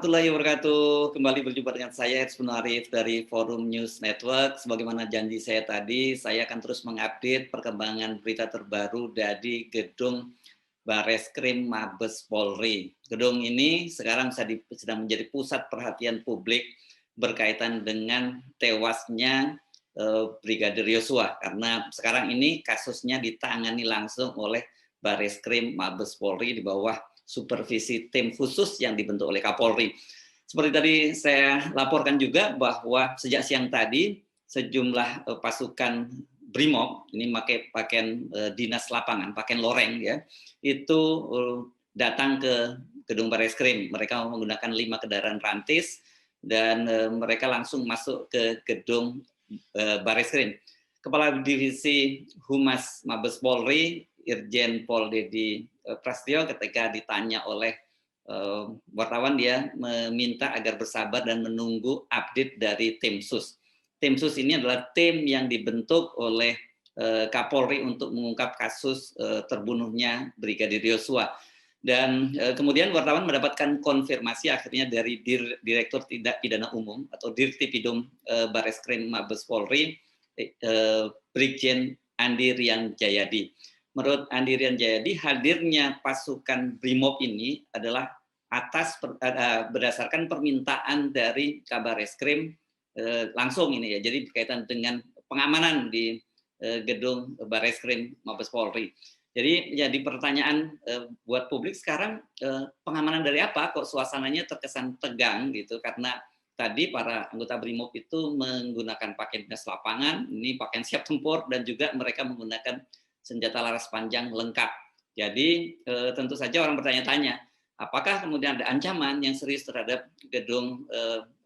warahmatullahi wabarakatuh. Kembali berjumpa dengan saya Ersbun Arif dari Forum News Network. Sebagaimana janji saya tadi, saya akan terus mengupdate perkembangan berita terbaru dari gedung Bareskrim Mabes Polri. Gedung ini sekarang sedang menjadi pusat perhatian publik berkaitan dengan tewasnya Brigadir Yosua. Karena sekarang ini kasusnya ditangani langsung oleh Bareskrim Mabes Polri di bawah supervisi tim khusus yang dibentuk oleh Kapolri. Seperti tadi saya laporkan juga bahwa sejak siang tadi sejumlah pasukan Brimob, ini pakai pakaian dinas lapangan, pakaian loreng ya, itu datang ke gedung Bareskrim. Mereka menggunakan 5 kendaraan rantis dan mereka langsung masuk ke gedung Bareskrim. Kepala Divisi Humas Mabes Polri, Irjen Pol Dedi Prasetyo, ketika ditanya oleh wartawan, dia meminta agar bersabar dan menunggu update dari tim sus. Tim sus ini adalah tim yang dibentuk oleh Kapolri untuk mengungkap kasus terbunuhnya Brigadir Yosua. Dan kemudian wartawan mendapatkan konfirmasi akhirnya dari Direktur Tindak Pidana Umum atau Dirtipidum Bareskrim Mabes Polri, Brigjen Andi Rian Jayadi. Menurut Andi Rian Jayadi, hadirnya pasukan Brimob ini adalah berdasarkan permintaan dari Kabar Eskrim langsung ini ya. Jadi berkaitan dengan pengamanan di gedung Bareskrim Mabes Polri. Jadi jadi pertanyaan buat publik sekarang, pengamanan dari apa kok suasananya terkesan tegang gitu, karena tadi para anggota Brimob itu menggunakan pakaian dinas lapangan, ini pakaian siap tempur, dan juga mereka menggunakan senjata laras panjang lengkap. Jadi tentu saja orang bertanya-tanya, apakah kemudian ada ancaman yang serius terhadap gedung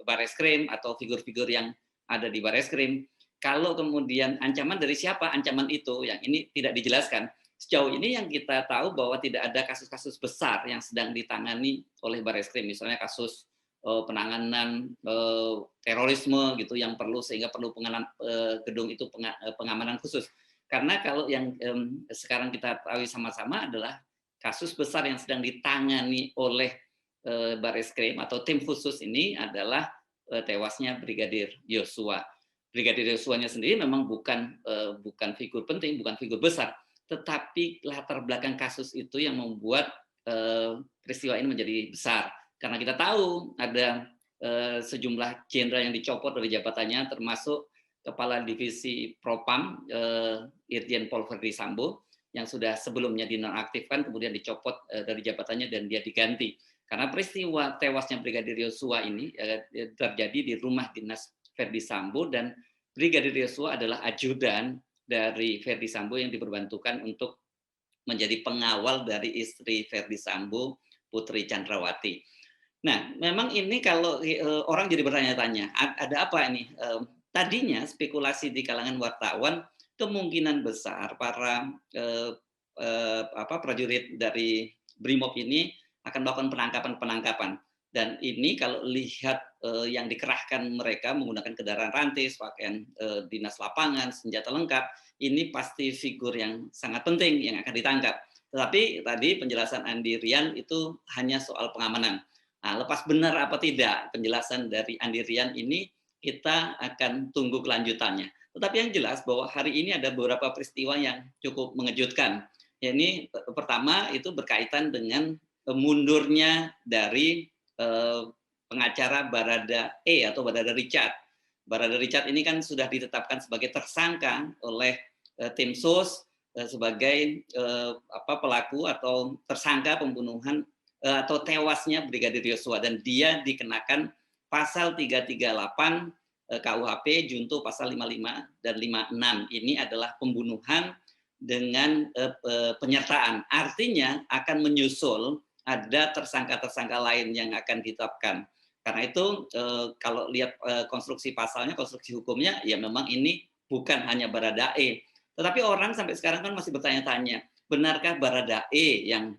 Bareskrim atau figur-figur yang ada di Bareskrim? Kalau kemudian ancaman dari siapa ancaman itu, yang ini tidak dijelaskan. Sejauh ini yang kita tahu bahwa tidak ada kasus-kasus besar yang sedang ditangani oleh Bareskrim, misalnya kasus penanganan terorisme gitu yang perlu, sehingga perlu gedung itu pengamanan khusus. Karena kalau yang sekarang kita tahu sama-sama adalah kasus besar yang sedang ditangani oleh Bareskrim atau tim khusus ini adalah tewasnya Brigadir Yosua. Brigadir Yosuanya sendiri memang bukan figur penting, bukan figur besar, tetapi latar belakang kasus itu yang membuat peristiwa ini menjadi besar. Karena kita tahu ada sejumlah jenderal yang dicopot dari jabatannya, termasuk Kepala Divisi Propam Irjen Pol Verdi Sambo yang sudah sebelumnya dinonaktifkan, kemudian dicopot dari jabatannya dan dia diganti. Karena peristiwa tewasnya Brigadir Yosua ini terjadi di rumah dinas Verdi Sambo, dan Brigadir Yosua adalah ajudan dari Verdi Sambo yang diperbantukan untuk menjadi pengawal dari istri Verdi Sambo, Putri Chandrawati. Nah, memang ini kalau orang jadi bertanya-tanya, ada apa ini? Tadinya spekulasi di kalangan wartawan, kemungkinan besar para prajurit dari Brimob ini akan melakukan penangkapan, dan ini kalau lihat yang dikerahkan mereka menggunakan kendaraan rantis, pakaian dinas lapangan, senjata lengkap, ini pasti figur yang sangat penting yang akan ditangkap. Tetapi tadi penjelasan Andi Rian itu hanya soal pengamanan. Nah, lepas benar apa tidak penjelasan dari Andi Rian ini, kita akan tunggu kelanjutannya. Tetapi yang jelas bahwa hari ini ada beberapa peristiwa yang cukup mengejutkan. Ini pertama itu berkaitan dengan mundurnya dari pengacara Barada E atau Barada Richard. Barada Richard ini kan sudah ditetapkan sebagai tersangka oleh tim sus sebagai pelaku atau tersangka pembunuhan atau tewasnya Brigadir Yosua, dan dia dikenakan pasal 338 KUHP junto pasal 55 dan 56. Ini adalah pembunuhan dengan penyertaan. Artinya akan menyusul ada tersangka-tersangka lain yang akan ditetapkan. Karena itu kalau lihat konstruksi pasalnya, konstruksi hukumnya, ya memang ini bukan hanya Baradae. Tetapi orang sampai sekarang kan masih bertanya-tanya, benarkah Baradae yang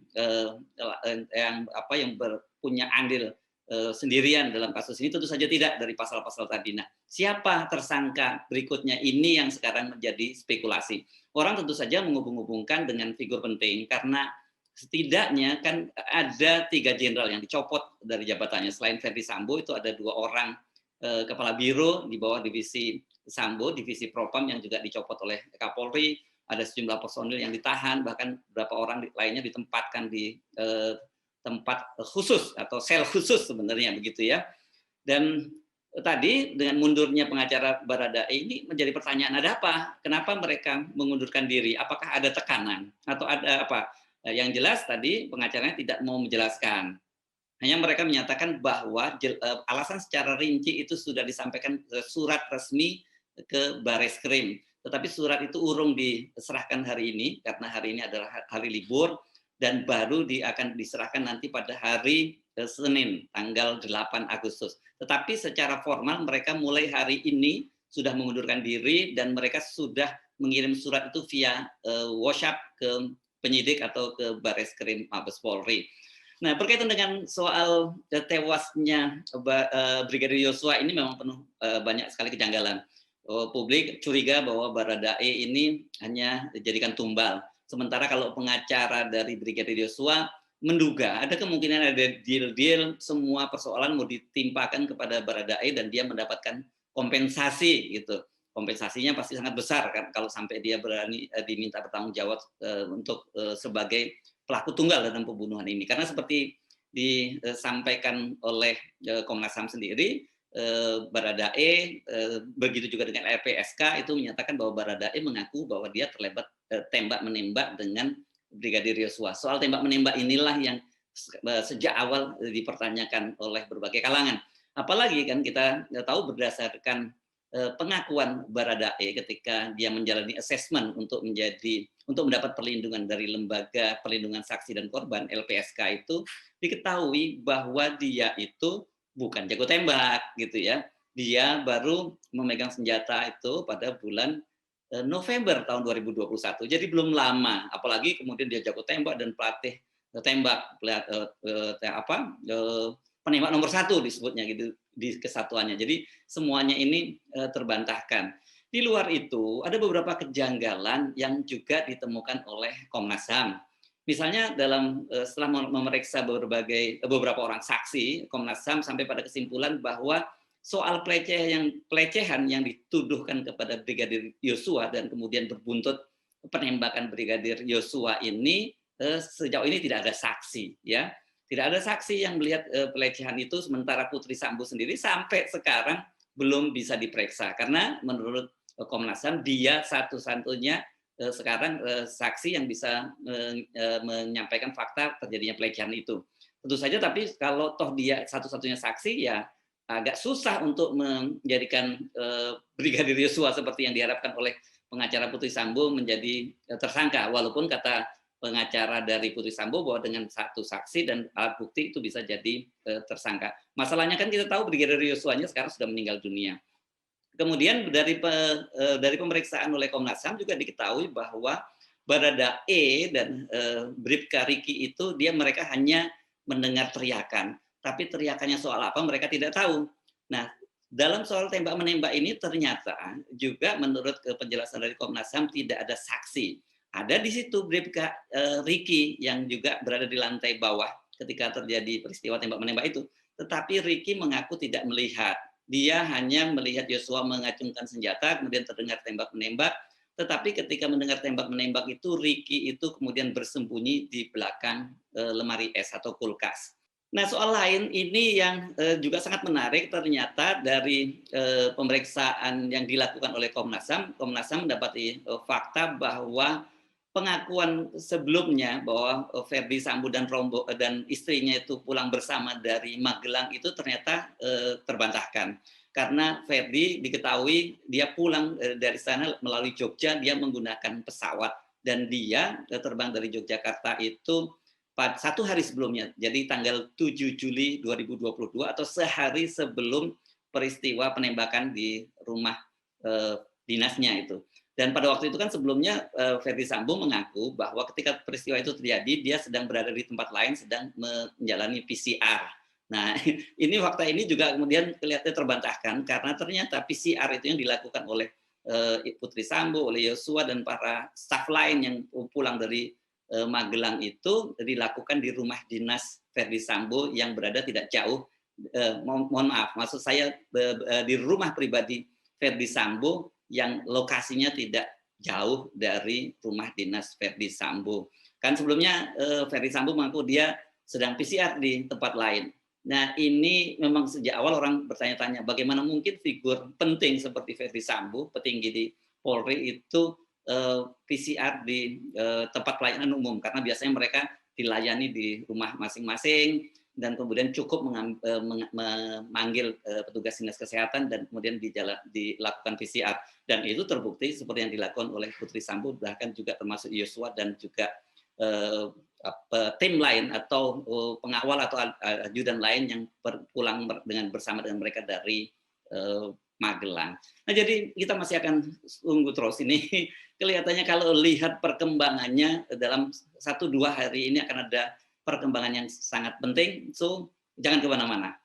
punya andil sendirian dalam kasus ini? Tentu saja tidak dari pasal-pasal tadi. Nah, siapa tersangka berikutnya ini yang sekarang menjadi spekulasi. Orang tentu saja menghubung-hubungkan dengan figur penting, karena setidaknya kan ada 3 jenderal yang dicopot dari jabatannya. Selain Verdi Sambo itu ada 2 orang kepala biro di bawah divisi Sambo, divisi Propam yang juga dicopot oleh Kapolri. Ada sejumlah personil yang ditahan, bahkan beberapa orang lainnya ditempatkan di tempat khusus atau sel khusus sebenarnya begitu ya. Dan tadi dengan mundurnya pengacara Baradae ini menjadi pertanyaan, ada apa? Kenapa mereka mengundurkan diri? Apakah ada tekanan atau ada apa? Yang jelas tadi pengacaranya tidak mau menjelaskan. Hanya mereka menyatakan bahwa alasan secara rinci itu sudah disampaikan surat resmi ke Bareskrim. Tetapi surat itu urung diserahkan hari ini karena hari ini adalah hari libur dan baru akan diserahkan nanti pada hari Senin tanggal 8 Agustus. Tetapi secara formal mereka mulai hari ini sudah mengundurkan diri dan mereka sudah mengirim surat itu via WhatsApp ke penyidik atau ke Bareskrim Mabes Polri. Nah, berkaitan dengan soal tewasnya Brigadir Yosua ini memang penuh banyak sekali kejanggalan. Publik curiga bahwa Baradae ini hanya dijadikan tumbal. Sementara kalau pengacara dari Brigadir Yosua menduga ada kemungkinan ada deal-deal semua persoalan mau ditimpakan kepada Baradae dan dia mendapatkan kompensasi gitu. Kompensasinya pasti sangat besar kan kalau sampai dia berani diminta bertanggung jawab untuk sebagai pelaku tunggal dalam pembunuhan ini. Karena seperti disampaikan oleh Komnas HAM sendiri, Baradae begitu juga dengan LPSK itu menyatakan bahwa Baradae mengaku bahwa dia terlibat tembak menembak dengan Brigadir Yosua. Soal tembak menembak inilah yang sejak awal dipertanyakan oleh berbagai kalangan. Apalagi kan kita tahu berdasarkan pengakuan Baradae ketika dia menjalani assessment untuk mendapat perlindungan dari Lembaga Perlindungan Saksi dan Korban LPSK itu diketahui bahwa dia itu bukan jago tembak gitu ya. Dia baru memegang senjata itu pada bulan November tahun 2021. Jadi belum lama, apalagi kemudian dia jago tembak dan pelatih tembak penembak nomor 1 disebutnya gitu di kesatuannya. Jadi semuanya ini terbantahkan. Di luar itu ada beberapa kejanggalan yang juga ditemukan oleh Komnas HAM. Misalnya setelah memeriksa beberapa orang saksi, Komnas HAM sampai pada kesimpulan bahwa soal pelecehan yang dituduhkan kepada Brigadir Yosua dan kemudian berbuntut penembakan Brigadir Yosua ini sejauh ini tidak ada saksi ya. Tidak ada saksi yang melihat pelecehan itu, sementara Putri Sambo sendiri sampai sekarang belum bisa diperiksa karena menurut Komnas HAM dia satu-satunya sekarang saksi yang bisa menyampaikan fakta terjadinya pelecehan itu. Tentu saja, tapi kalau toh dia satu-satunya saksi ya agak susah untuk menjadikan Brigadir Yosua seperti yang diharapkan oleh pengacara Putri Sambo menjadi tersangka, walaupun kata pengacara dari Putri Sambo bahwa dengan satu saksi dan alat bukti itu bisa jadi tersangka. Masalahnya kan kita tahu Brigadir Yosua-nya sekarang sudah meninggal dunia. Kemudian dari pemeriksaan oleh Komnas HAM juga diketahui bahwa Baradae dan Bribka Riki itu mereka hanya mendengar teriakan, tapi teriakannya soal apa mereka tidak tahu. Nah, dalam soal tembak menembak ini ternyata juga menurut penjelasan dari Komnas HAM tidak ada saksi. Ada di situ Bribka Riki yang juga berada di lantai bawah ketika terjadi peristiwa tembak menembak itu. Tetapi Riki mengaku tidak melihat. Dia hanya melihat Yosua mengacungkan senjata, kemudian terdengar tembak menembak. Tetapi ketika mendengar tembak menembak itu, Riki itu kemudian bersembunyi di belakang lemari es atau kulkas. Nah, soal lain ini yang juga sangat menarik, ternyata dari pemeriksaan yang dilakukan oleh Komnas HAM mendapati fakta bahwa pengakuan sebelumnya bahwa Verdi Sambo dan istrinya itu pulang bersama dari Magelang itu ternyata terbantahkan. Karena Verdi diketahui dia pulang dari sana melalui Jogja, dia menggunakan pesawat dan dia terbang dari Yogyakarta itu satu hari sebelumnya, jadi tanggal 7 Juli 2022 atau sehari sebelum peristiwa penembakan di rumah dinasnya itu. Dan pada waktu itu kan sebelumnya Verdi Sambo mengaku bahwa ketika peristiwa itu terjadi, dia sedang berada di tempat lain, sedang menjalani PCR. Nah, ini fakta ini juga kemudian kelihatannya terbantahkan karena ternyata PCR itu yang dilakukan oleh Putri Sambo, oleh Yosua dan para staf lain yang pulang dari Magelang itu dilakukan di rumah dinas Verdi Sambo yang berada tidak jauh, mohon maaf, maksud saya di rumah pribadi Verdi Sambo yang lokasinya tidak jauh dari rumah dinas Verdi Sambo. Kan sebelumnya Verdi Sambo mengaku dia sedang PCR di tempat lain. Nah, ini memang sejak awal orang bertanya-tanya bagaimana mungkin figur penting seperti Verdi Sambo, petinggi di Polri itu PCR di tempat pelayanan umum, karena biasanya mereka dilayani di rumah masing-masing dan kemudian cukup memanggil petugas dinas kesehatan dan kemudian dilakukan PCR, dan itu terbukti seperti yang dilakukan oleh Putri Sambo, bahkan juga termasuk Yosua dan juga tim lain atau pengawal atau ajudan lain yang pulang bersama dengan mereka dari Magelang. Nah, jadi kita masih akan tunggu terus ini. Kelihatannya kalau lihat perkembangannya dalam 1-2 hari ini akan ada perkembangan yang sangat penting. So, jangan kemana-mana.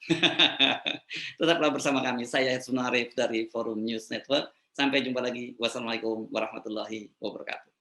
Tetaplah bersama kami. Saya Sunarif dari Forum News Network. Sampai jumpa lagi. Wassalamualaikum warahmatullahi wabarakatuh.